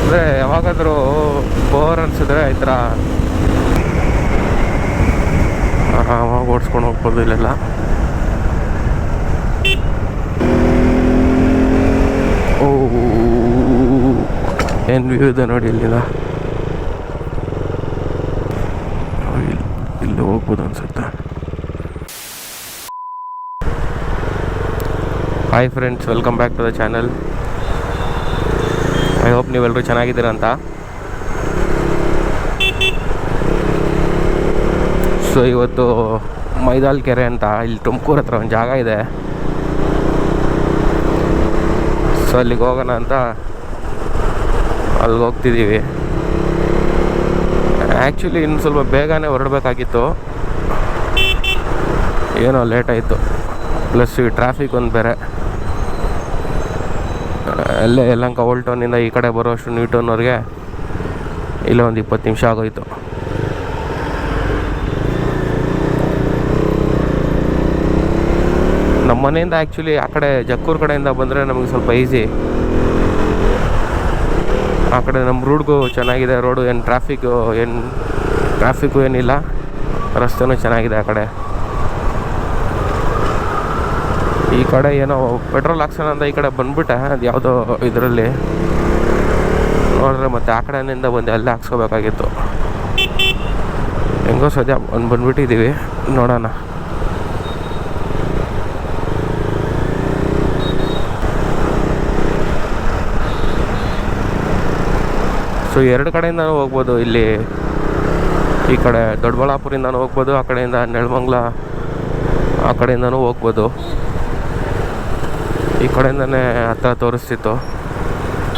ಅಂದರೆ ಯಾವಾಗಾದರೂ ಬೋರ್ ಅನಿಸಿದ್ರೆ ಈ ಥರ ಆರಾಮಾಗಿ ಓಡಿಸ್ಕೊಂಡು ಹೋಗ್ಬೋದು ಇಲ್ಲೆಲ್ಲ. ಓ ಏನು ವ್ಯೂ ಇದೆ ನೋಡಿ ಇಲ್ಲಿಂದ. ಇಲ್ಲಿ ಹೋಗ್ಬೋದು ಅನ್ಸುತ್ತೆ. Hi friends, welcome back to the channel. I hope ನೀವೆಲ್ಲರೂ ಚೆನ್ನಾಗಿದ್ದೀರ ಅಂತ. ಸೊ ಇವತ್ತು ಮೈದಾಲ್ ಕೆರೆ ಅಂತ ಇಲ್ಲಿ ತುಮಕೂರು ಹತ್ರ ಒಂದು ಜಾಗ ಇದೆ. ಸೊ ಅಲ್ಲಿಗೆ ಹೋಗೋಣ ಅಂತ ಅಲ್ಲಿಗೆ ಹೋಗ್ತಿದ್ದೀವಿ. ಆ್ಯಕ್ಚುಲಿ ಇನ್ನು ಸ್ವಲ್ಪ ಬೇಗನೆ ಹೊರಡಬೇಕಾಗಿತ್ತು, ಏನೋ ಲೇಟ್ ಆಯಿತು. ಪ್ಲಸ್ ಈ ಟ್ರಾಫಿಕ್ ಒಂದು ಬೇರೆ. ಅಲ್ಲೇ ಯಲಹಂಕ ಓಲ್ಡ್ ಟೌನಿಂದ ಈ ಕಡೆ ಬರೋಷ್ಟು ನ್ಯೂ ಟೌನ್ವರೆಗೆ ಇಲ್ಲೇ ಒಂದು 20 ನಿಮಿಷ ಆಗೋಯಿತು. ನಮ್ಮ ಮನೆಯಿಂದ ಆ್ಯಕ್ಚುಲಿ ಆ ಕಡೆ ಜಕ್ಕೂರು ಕಡೆಯಿಂದ ಬಂದರೆ ನಮಗೆ ಸ್ವಲ್ಪ ಈಸಿ. ಆ ಕಡೆ ನಮ್ಮ ರೂಟ್ಗೂ ಚೆನ್ನಾಗಿದೆ, ರೋಡು ಏನು ಟ್ರಾಫಿಕ್ಕು ಏನಿಲ್ಲ, ರಸ್ತೆನೂ ಚೆನ್ನಾಗಿದೆ ಆ ಕಡೆ. ಈ ಕಡೆ ಏನೋ ಪೆಟ್ರೋಲ್ ಹಾಕ್ಸೋಣ ಅಂತ ಈ ಕಡೆ ಬಂದ್ಬಿಟ್ಟೆ, ಅದು ಯಾವುದೋ ಇದರಲ್ಲಿ ನೋಡಿದ್ರೆ ಮತ್ತೆ ಆ ಕಡೆಯಿಂದ ಬಂದು ಅಲ್ಲೇ ಹಾಕ್ಸ್ಕೋಬೇಕಾಗಿತ್ತು. ಹೆಂಗೋ ಸದ್ಯ ಬಂದ್ಬಿಟ್ಟಿದ್ದೀವಿ, ನೋಡೋಣ. ಸೊ ಎರಡು ಕಡೆಯಿಂದನೂ ಹೋಗ್ಬೋದು. ಇಲ್ಲಿ ಈ ಕಡೆ ದೊಡ್ಡಬಳ್ಳಾಪುರಿಂದನೂ ಹೋಗ್ಬೋದು, ಆ ಕಡೆಯಿಂದ ನೆಲಮಂಗಲ ಆ ಕಡೆಯಿಂದನೂ ಹೋಗ್ಬೋದು. ಈ ಕಡೆಯಿಂದನೇ ಹತ್ರ ತೋರಿಸ್ತಿತ್ತು.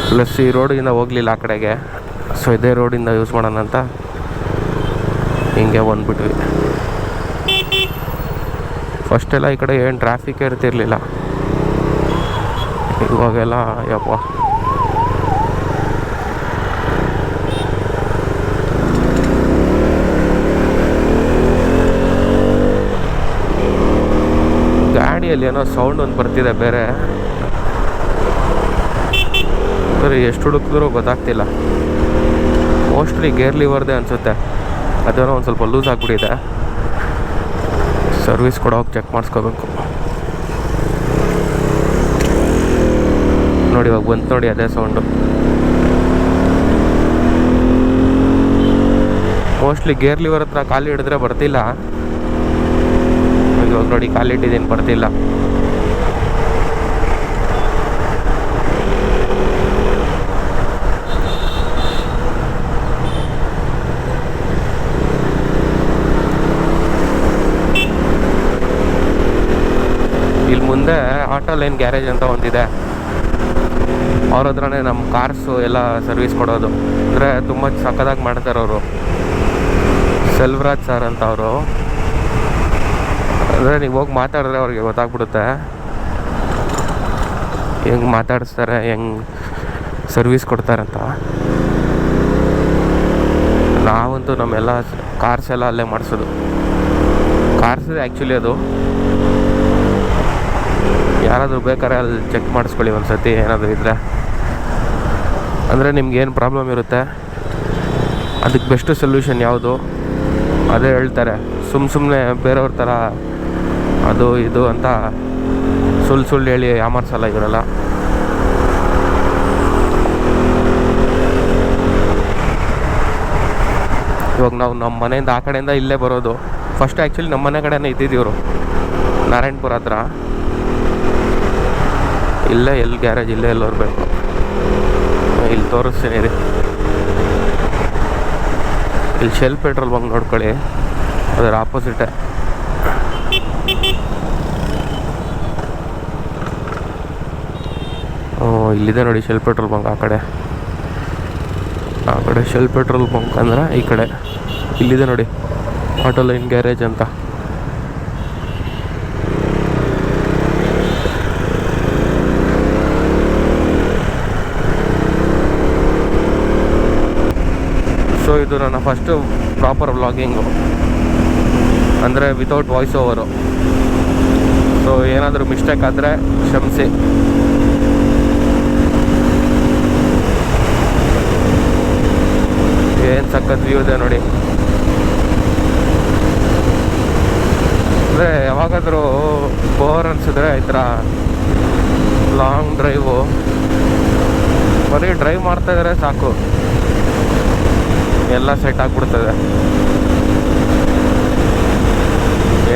ಪ್ಲಸ್ ಈ ರೋಡಿಂದ ಹೋಗಲಿಲ್ಲ ಆ ಕಡೆಗೆ, ಸೊ ಇದೇ ರೋಡಿಂದ ಯೂಸ್ ಮಾಡೋಣ ಅಂತ ಹಿಂಗೆ ಬಂದ್ಬಿಟ್ವಿ. ಫಸ್ಟೆಲ್ಲ ಈ ಕಡೆ ಏನು ಟ್ರಾಫಿಕ್ ಇರ್ತಿರ್ಲಿಲ್ಲ, ಇವಾಗೆಲ್ಲ ಯಪ್ಪ. ಗಾಡಿಯಲ್ಲಿ ಏನೋ ಸೌಂಡ್ ಒಂದು ಬರ್ತಿದೆ ಬೇರೆ ಎಷ್ಟು ಹುಡುಕಿದ್ರೂ ಗೊತ್ತಾಗ್ತಿಲ್ಲ. ಮೋಸ್ಟ್ಲಿ ಗೇರ್ ಲಿವರ್ದೇ ಅನಿಸುತ್ತೆ, ಅದೇನೋ ಒಂದು ಸ್ವಲ್ಪ ಲೂಸ್ ಆಗಿಬಿಟ್ಟಿದೆ. ಸರ್ವಿಸ್ ಕೊಡೋಕೆ ಚೆಕ್ ಮಾಡಿಸ್ಕೋಬೇಕು. ನೋಡಿ ಇವಾಗ ಬಂತು ನೋಡಿ ಅದೇ ಸೌಂಡು. ಮೋಸ್ಟ್ಲಿ ಗೇರ್ ಲಿವರ್ ಹತ್ರ ಕಾಲು ಹಿಡಿದ್ರೆ ಬರ್ತಿಲ್ಲ. ಇವಾಗ ನೋಡಿ ಕಾಲಿಟ್ಟಿದ್ದೀನಿ, ಬರ್ತಿಲ್ಲ. ಇಲ್ಲಿ ಮುಂದೆ ಆಟೋ ಲೈನ್ ಗ್ಯಾರೇಜ್ ಅಂತ ಒಂದಿದೆ, ಅವ್ರ ಹತ್ರನೇ ನಮ್ಮ ಕಾರ್ಸು ಎಲ್ಲ ಸರ್ವಿಸ್ ಕೊಡೋದು. ಅಂದರೆ ತುಂಬ ಸಕ್ಕದಾಗಿ ಮಾಡ್ತಾರೆ ಅವರು. ಸೆಲ್ವರಾಜ್ ಸರ್ ಅಂತ ಅವರು. ಅಂದರೆ ನೀವು ಹೋಗಿ ಮಾತಾಡಿದ್ರೆ ಅವ್ರಿಗೆ ಗೊತ್ತಾಗ್ಬಿಡುತ್ತೆ ಹೆಂಗೆ ಮಾತಾಡಿಸ್ತಾರೆ, ಹೆಂಗೆ ಸರ್ವಿಸ್ ಕೊಡ್ತಾರಂತ. ನಾವಂತೂ ನಮ್ಮೆಲ್ಲ ಕಾರ್ಸ್ ಎಲ್ಲ ಅಲ್ಲೇ ಮಾಡಿಸೋದು. ಕಾರ್ಸ್ ಆ್ಯಕ್ಚುಲಿ ಅದು ಯಾರಾದರೂ ಬೇಕಾದ್ರೆ ಅಲ್ಲಿ ಚೆಕ್ ಮಾಡಿಸ್ಕೊಳ್ಳಿ ಒಂದು ಸತಿ ಏನಾದರೂ ಇದ್ದರೆ. ಅಂದರೆ ನಿಮ್ಗೇನು ಪ್ರಾಬ್ಲಮ್ ಇರುತ್ತೆ ಅದಕ್ಕೆ ಬೆಸ್ಟ್ ಸೊಲ್ಯೂಷನ್ ಯಾವುದು ಅದೇ ಹೇಳ್ತಾರೆ. ಸುಮ್ಮನೆ ಬೇರೆಯವ್ರ ಥರ ಅದು ಇದು ಅಂತ ಸುಳ್ಳು ಹೇಳಿ ಯಾಮಾರ್ಸಲ್ಲ ಇವರೆಲ್ಲ. ಇವಾಗ ನಾವು ನಮ್ಮ ಮನೆಯಿಂದ ಆ ಕಡೆಯಿಂದ ಇಲ್ಲೇ ಬರೋದು. ಫಸ್ಟ್ ಆ್ಯಕ್ಚುಲಿ ನಮ್ಮ ಮನೆ ಕಡೆನೇ ಇದ್ದಿದ್ದೀವರು, ನಾರಾಯಣಪುರ ಹತ್ರ. ಇಲ್ಲೇ ಎಲ್ಲಿ ಗ್ಯಾರೇಜ್ ಇಲ್ಲೇ ಎಲ್ಲಿ ಬರಬೇಕು, ಇಲ್ಲಿ ತೋರಿಸ್ತೀನಿ ರೀ. ಇಲ್ಲಿ ಶೆಲ್ ಪೆಟ್ರೋಲ್ ಬಂಕ್ ನೋಡ್ಕೊಳ್ಳಿ, ಅದರ ಆಪೋಸಿಟೇ. ಇಲ್ಲಿದೆ ನೋಡಿ ಶೆಲ್ ಪೆಟ್ರೋಲ್ ಬಂಕ್. ಆ ಕಡೆ ಶೆಲ್ ಪೆಟ್ರೋಲ್ ಬಂಕ್ ಅಂದ್ರೆ ಈ ಕಡೆ ಇಲ್ಲಿದೆ ನೋಡಿ ಆಟೋ ಲೈನ್ ಗ್ಯಾರೇಜ್ ಅಂತ. ಸೊ ಇದು ನನ್ನ ಫಸ್ಟು ಪ್ರಾಪರ್ ವ್ಲಾಗಿಂಗು, ಅಂದರೆ ವಿತೌಟ್ ವಾಯ್ಸ್ ಓವರು. ಸೊ ಏನಾದರೂ ಮಿಸ್ಟೇಕ್ ಆದರೆ ಕ್ಷಮಿಸಿ. ಸಖತ್ ವ್ಯೂ ಇದೆ ನೋಡಿ. ಅಂದರೆ ಯಾವಾಗಾದರೂ ಬೋರ್ ಅನಿಸಿದ್ರೆ ಈ ಥರ ಲಾಂಗ್ ಡ್ರೈವು ಬರೀ ಡ್ರೈವ್ ಮಾಡ್ತಾಯಿದ್ರೆ ಸಾಕು, ಎಲ್ಲ ಸೆಟ್ ಆಗಿಬಿಡ್ತದೆ.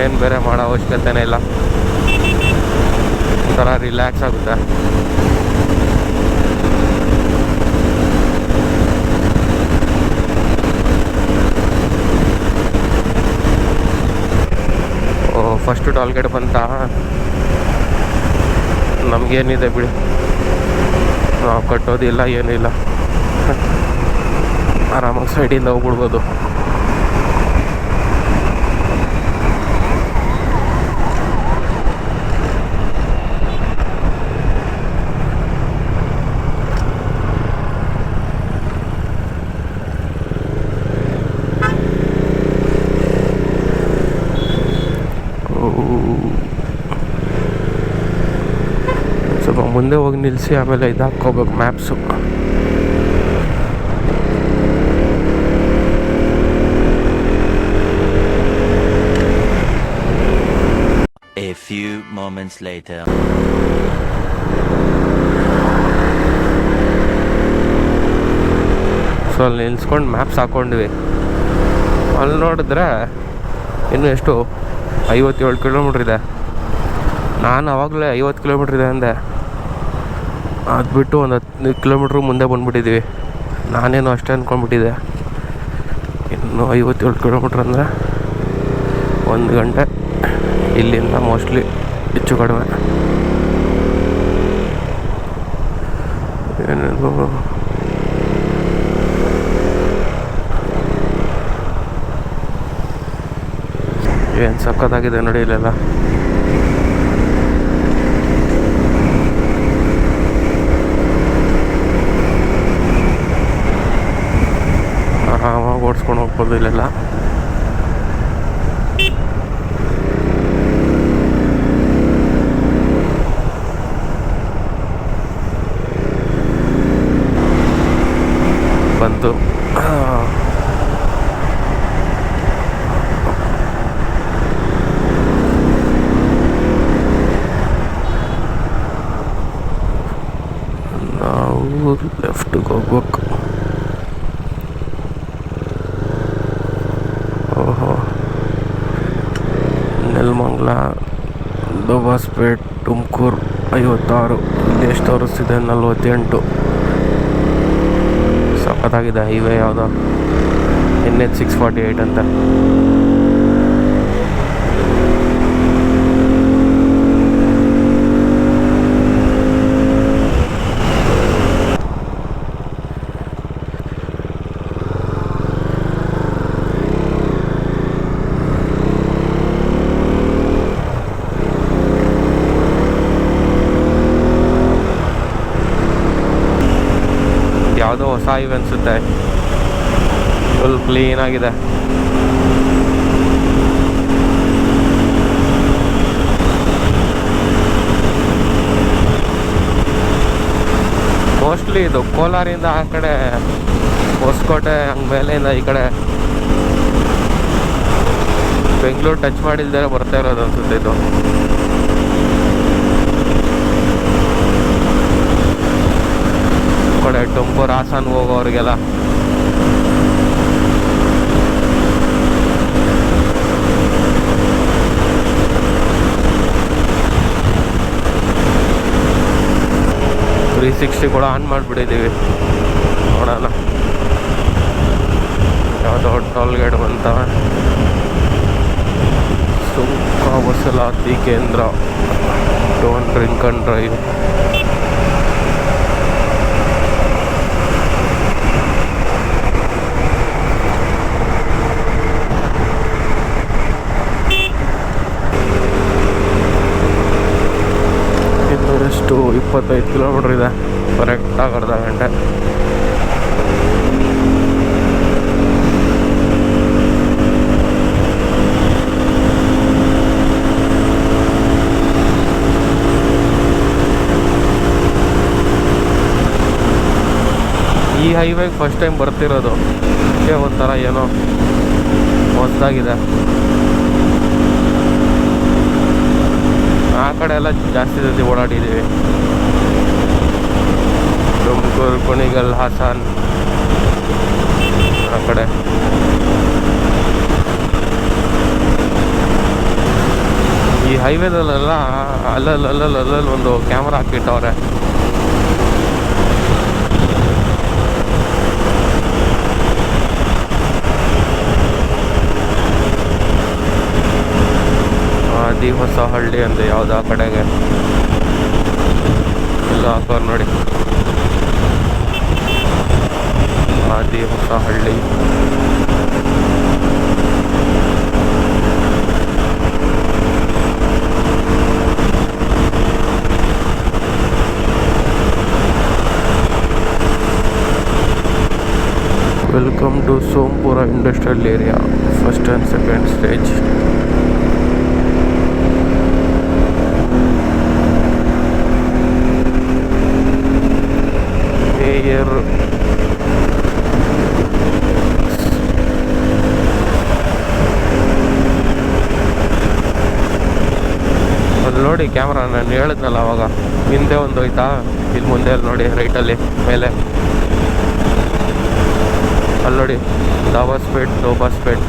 ಏನು ಬೇರೆ ಮಾಡೋ ಅವಶ್ಯಕತೆನೇ ಇಲ್ಲ, ಒಂಥರ ರಿಲ್ಯಾಕ್ಸ್ ಆಗುತ್ತೆ. ಫಸ್ಟ್ ಟೋಲ್ಗೇಟ್ ಬಂತ, ನಮಗೇನಿದೆ ಬಿಡಿ, ನಾವು ಕಟ್ಟೋದಿಲ್ಲ ಏನಿಲ್ಲ, ಆರಾಮಾಗಿ ಸೈಡಿಂದ ಹೋಗ್ಬಿಡ್ಬೋದು. ಸ್ವಲ್ಪ ಮುಂದೆ ಹೋಗಿ ನಿಲ್ಲಿಸಿ ಆಮೇಲೆ ಇದು ಹಾಕ್ಕೋಬೇಕು maps. A few moments later. So ಅಲ್ಲಿ ನಿಲ್ಸ್ಕೊಂಡು ಮ್ಯಾಪ್ಸ್ ಹಾಕ್ಕೊಂಡ್ವಿ. ಅಲ್ಲಿ ನೋಡಿದ್ರೆ ಇನ್ನೂ ಎಷ್ಟು 57 ಕಿಲೋಮೀಟ್ರ್ ಇದೆ. ನಾನು ಆವಾಗಲೇ 50 ಕಿಲೋಮೀಟ್ರ್ ಇದೆ ಅಂದೆ, ಅದು ಬಿಟ್ಟು ಒಂದು 10 ಕಿಲೋಮೀಟ್ರ್ ಮುಂದೆ ಬಂದುಬಿಟ್ಟಿದ್ದೀವಿ. ನಾನೇನು ಅಷ್ಟೇ ಅಂದ್ಕೊಂಡ್ಬಿಟ್ಟಿದ್ದೆ. ಇನ್ನು 57 ಕಿಲೋಮೀಟ್ರ್ ಅಂದರೆ 1 ಗಂಟೆ ಇಲ್ಲಿಂದ ಮೋಸ್ಟ್ಲಿ, ಹೆಚ್ಚು ಕಡಿಮೆ. ಏನಿದು ಏನು ಸಖತ್ತಾಗಿದೆ ನೋಡಿ ಇಲ್ಲೆಲ್ಲ. ಆರಾಮಾಗಿ ಓಡಿಸ್ಕೊಂಡು ಹೋಗ್ಬೋದು ಇಲ್ಲೆಲ್ಲ. ಬಂತು ನಾವು ಲೆಫ್ಟಿಗೆ ಹೋಗ್ಬೇಕು. ಓಹೋ, ನೆಲಮಂಗಲ, ದಬಾಸ್ಪೇಟ್, ತುಮಕೂರು 56, ಇಲ್ಲಿ ಎಷ್ಟು ತೋರಿಸ್ತಿದೆ 48. ಸಖತ್ತಾಗಿದೆ ಹೈವೇ. ಯಾವುದೋ NH 648 ಅಂತ. ಯಾವುದೋ ಹೊಸ ಹೈವೇ ಅನಿಸುತ್ತೆ, ಫುಲ್ ಕ್ಲೀನಾಗಿದೆ. ಮೋಸ್ಟ್ಲಿ ಇದು ಕೋಲಾರಿಂದ ಆ ಕಡೆ ಹೊಸಕೋಟೆ ಹಂಗೆ ಮೇಲೆಯಿಂದ ಈ ಕಡೆ ಬೆಂಗಳೂರು ಟಚ್ ಮಾಡಿಲ್ದೇ ಬರ್ತಾ ಇರೋದು ಅನಿಸುತ್ತೆ ಇದು. ಕಡೆ ತುಮಕೂರು ಹಾಸನ ಹೋಗೋರಿಗೆಲ್ಲ .360 ಕೂಡ ಆನ್ ಮಾಡಿಬಿಟ್ಟಿದ್ದೀವಿ. ನೋಡೋಣ ಯಾವುದೋ ಟೋಲ್ಗೇಟ್ ಬಂತವೆ. ಸುಂಕ ವಸೂಲಾತಿ ಕೇಂದ್ರ, ಡೋಂಟ್ ಡ್ರಿಂಕ್ ಅಂಡ್ ಡ್ರೈವ್. ಇನ್ನೂರಷ್ಟು 25 ಕಿಲೋಮೀಟ್ರ್ ಇದೆ, ಕರೆಕ್ಟಾಗಿ ಅರ್ಧ ಗಂಟೆ. ಈ ಹೈವೇಗೆ ಫಸ್ಟ್ ಟೈಮ್ ಬರ್ತಿರೋದು. ನೋಡೋಕ್ಕೆ ಒಂಥರ ಏನೋ ಹೊಸದಾಗಿದೆ. ಆ ಕಡೆ ಎಲ್ಲ ಜಾಸ್ತಿ ಜೊತೆ ಓಡಾಡಿದ್ದೀವಿ. ತುಮಕೂರು, ಕುಣಿಗಲ್, ಹಾಸನ್ ಆ ಕಡೆ. ಈ ಹೈವೇದಲ್ಲೆಲ್ಲ ಅಲ್ಲಲ್ಲಿ ಒಂದು ಕ್ಯಾಮ್ರಾ ಹಾಕಿಟ್ಟವ್ರೆ. ಆದಿ ಹೊಸ ಹಳ್ಳಿ ಅಂತ ಯಾವ್ದು ಆ ಕಡೆಗೆ ಎಲ್ಲ ಹಾಕೋರು ನೋಡಿ. ಆದಿ ಹೊಸ ಹಳ್ಳಿ. Welcome to Sompura Industrial Area, first and second stage. Mayor ಅಲ್ಲಿ ನೋಡಿ ಕ್ಯಾಮ್ರಾ, ನಾನು ಹೇಳಿದ್ನಲ್ಲ ಅವಾಗ, ಹಿಂದೆ ಒಂದು ಹೋಯ್ತಾ, ಇಲ್ಲಿ ಮುಂದೆ ಅಲ್ಲಿ ನೋಡಿ ರೈಟಲ್ಲಿ ಮೇಲೆ ಅಲ್ಲಿ ನೋಡಿ ದಾಬಾಸ್ಪೇಟ್, ದೋಬಾಸ್ಪೇಟ್.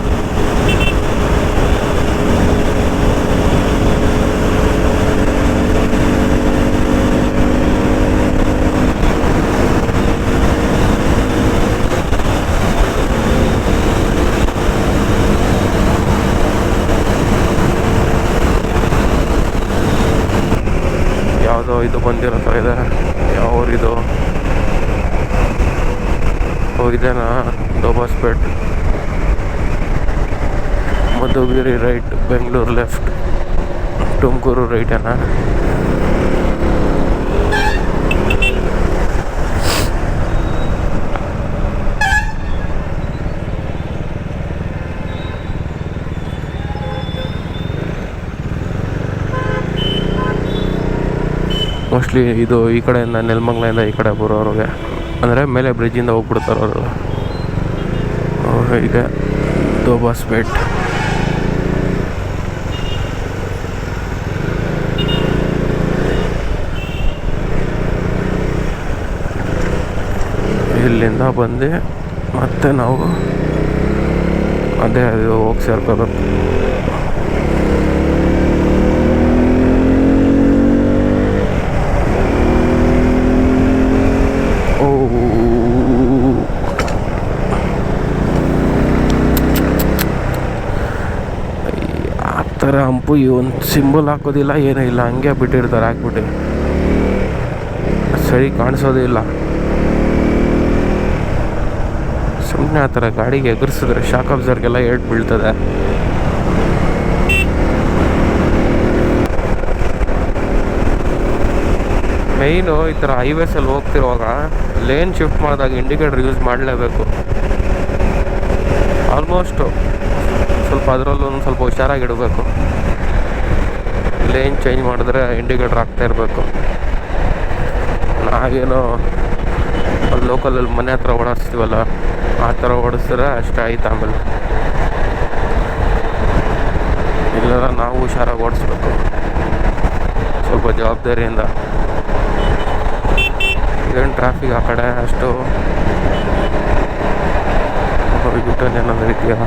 ಯಾವುದೋ ಇದು ಬಂದಿರೋ ಇದೆ, ಯಾವ್ರಿದು ಇದೇನಾ? ದೋಬಾಸ್ಪೇಟ್, ಮಧುಗಿರಿ ರೈಟ್, ಬೆಂಗಳೂರು ಲೆಫ್ಟ್, ತುಮಕೂರು ರೈಟೇನಾ? ಮೋಸ್ಟ್ಲಿ ಇದು ಈ ಕಡೆಯಿಂದ ನೆಲಮಂಗಲದಿಂದ ಈ ಕಡೆ ಬರೋರಿಗೆ, ಅಂದರೆ ಮೇಲೆ ಬ್ರಿಡ್ಜಿಂದ ಹೋಗ್ಬಿಡ್ತಾರೆ ಅವರು. ಈಗ ದೋಬಾಸ್ಪೇಟ್. ಇಲ್ಲಿಂದ ಬಂದು ಮತ್ತೆ ನಾವು ಅದೇ ಅದು ಹೋಗಿ ಸೇರ್ಕೋಬೇಕು. ಥರ ಹಂಪು ಒಂದು ಸಿಂಬಲ್ ಹಾಕೋದಿಲ್ಲ, ಏನೂ ಇಲ್ಲ, ಹಂಗೆ ಬಿಟ್ಟಿರ್ತಾರೆ ಹಾಕ್ಬಿಟ್ಟು. ಸರಿ ಕಾಣಿಸೋದೇ ಇಲ್ಲ. ಸುಮ್ಮನೆ ಆ ಥರ ಗಾಡಿಗೆ ಎಗರಿಸಿದ್ರೆ ಶಾಕ್ ಅಬ್ಸರ್ಗೆಲ್ಲ ಏಟ್ ಬೀಳ್ತದೆ. ಮೇಯ್ನು ಈ ಥರ ಹೈವೇಸಲ್ಲಿ ಹೋಗ್ತಿರುವಾಗ ಲೇನ್ ಶಿಫ್ಟ್ ಮಾಡಿದಾಗ ಇಂಡಿಕೇಟರ್ ಯೂಸ್ ಮಾಡಲೇಬೇಕು. ಆಲ್ಮೋಸ್ಟು ಸ್ವಲ್ಪ ಅದರಲ್ಲೂ ಒಂದು ಸ್ವಲ್ಪ ಹುಷಾರಾಗಿಡಬೇಕು. ಲೇನ್ ಚೇಂಜ್ ಮಾಡಿದ್ರೆ ಇಂಡಿಕೇಟರ್ ಹಾಕ್ತಾ ಇರಬೇಕು. ನಾವೇನೋ ಅಲ್ಲಿ ಲೋಕಲಲ್ಲಿ ಮನೆ ಹತ್ರ ಓಡಿಸ್ತೀವಲ್ಲ, ಆ ಥರ ಓಡಿಸಿದ್ರೆ ಅಷ್ಟೇ ಆಯ್ತು. ಆಮೇಲೆ ಇಲ್ಲೆಲ್ಲ ನಾವು ಹುಷಾರಾಗಿ ಓಡಿಸ್ಬೇಕು, ಸ್ವಲ್ಪ ಜವಾಬ್ದಾರಿಯಿಂದ. ಏನು ಟ್ರಾಫಿಕ್ ಆ ಕಡೆ ಅಷ್ಟು ಯೂಟರ್ನ್ ಏನಾದರೂ ಇದೆಯಾ?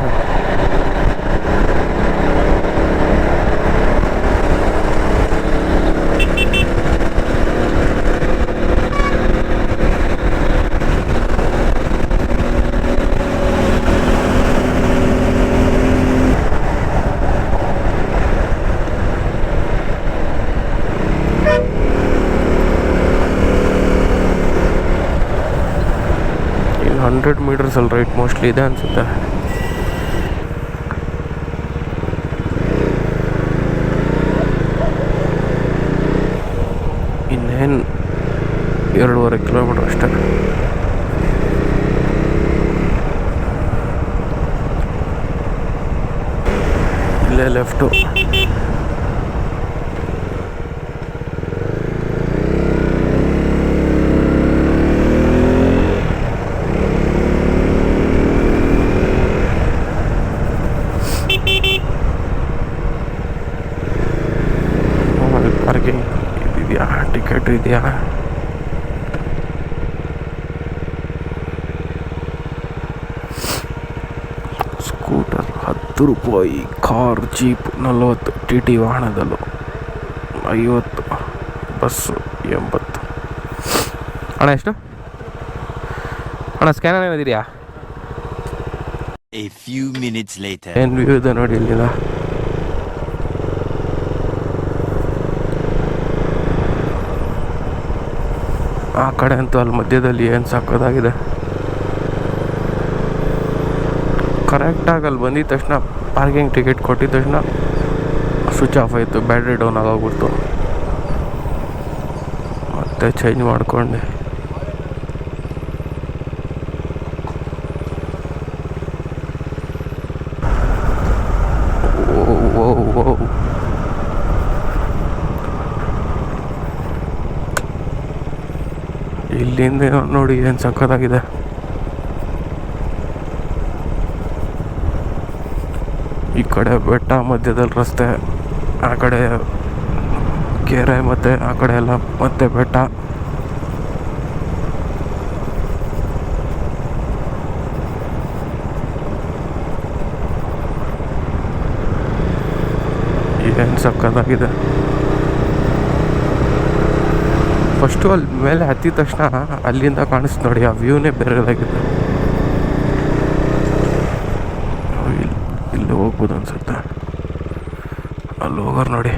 ಇಲ್ಲಿ 100 ಮೀಟರ್ಸಲ್ಲಿ ರೈಟ್ ಮೋಸ್ಟ್ಲಿ ಇದೆ ಅನಿಸುತ್ತೆ. ಇನ್ನೇನು 2.5 ಕಿಲೋಮೀಟ್ರ್ ಅಷ್ಟೇ. ಇಲ್ಲೇ ಲೆಫ್ಟು. ಸ್ಕೂಟ್ರ್ ಇದೆಯಾ? ಸ್ಕೂಟರ್ 10 ರೂಪಾಯಿ, ಕಾರ್ ಜೀಪ್ 40, ಟಿ ಟಿ ವಾಹನದಲ್ಲೂ 50, ಬಸ್ಸು 80. ಅಣ್ಣ ಎಷ್ಟು ಅಣ್ಣ? ಸ್ಕ್ಯಾನರ್ ಏನಿದೆಯಾ? A few minutes later. ಏನು ವ್ಯೂ ಇದೆ ನೋಡಿ ಇಲ್ಲಿಂದ. ಆ ಕಡೆ ಅಂತೂ ಅಲ್ಲಿ ಮಧ್ಯದಲ್ಲಿ ಏನು ಸಾಕೋದಾಗಿದೆ. ಕರೆಕ್ಟಾಗಿ ಅಲ್ಲಿ ಬಂದಿದ ತಕ್ಷಣ ಪಾರ್ಕಿಂಗ್ ಟಿಕೆಟ್ ಕೊಟ್ಟಿದ ತಕ್ಷಣ ಸ್ವಿಚ್ ಆಫ್ ಆಯಿತು, ಬ್ಯಾಟ್ರಿ ಡೌನ್ ಆಗೋಗ್ಬಿಡ್ತು. ಮತ್ತೆ ಚೇಂಜ್ ಮಾಡ್ಕೊಂಡೆ. ಇಲ್ಲಿಂದ ನೋಡಿ ಏನು ಸಕ್ಕತ್ತಾಗಿದೆ. ಈ ಕಡೆ ಬೆಟ್ಟ, ಮಧ್ಯದಲ್ಲಿ ರಸ್ತೆ, ಆ ಕಡೆ ಕೆರೆ, ಮತ್ತು ಆ ಕಡೆ ಎಲ್ಲ ಮತ್ತೆ ಬೆಟ್ಟ. ಏನು ಸಕ್ಕತ್ತಾಗಿದೆ. ಫಸ್ಟು ಅಲ್ಲಿ ಮೇಲೆ ಹತ್ತಿದ ತಕ್ಷಣ ಅಲ್ಲಿಂದ ಕಾಣಿಸ್ತು ನೋಡಿ, ಆ ವ್ಯೂನೇ ಬೇರೆದಾಗಿದೆ. ಇಲ್ಲಿ ಹೋಗ್ಬೋದು ಅನ್ಸುತ್ತೆ. ಅಲ್ಲಿ ಹೋಗೋರು ನೋಡಿ.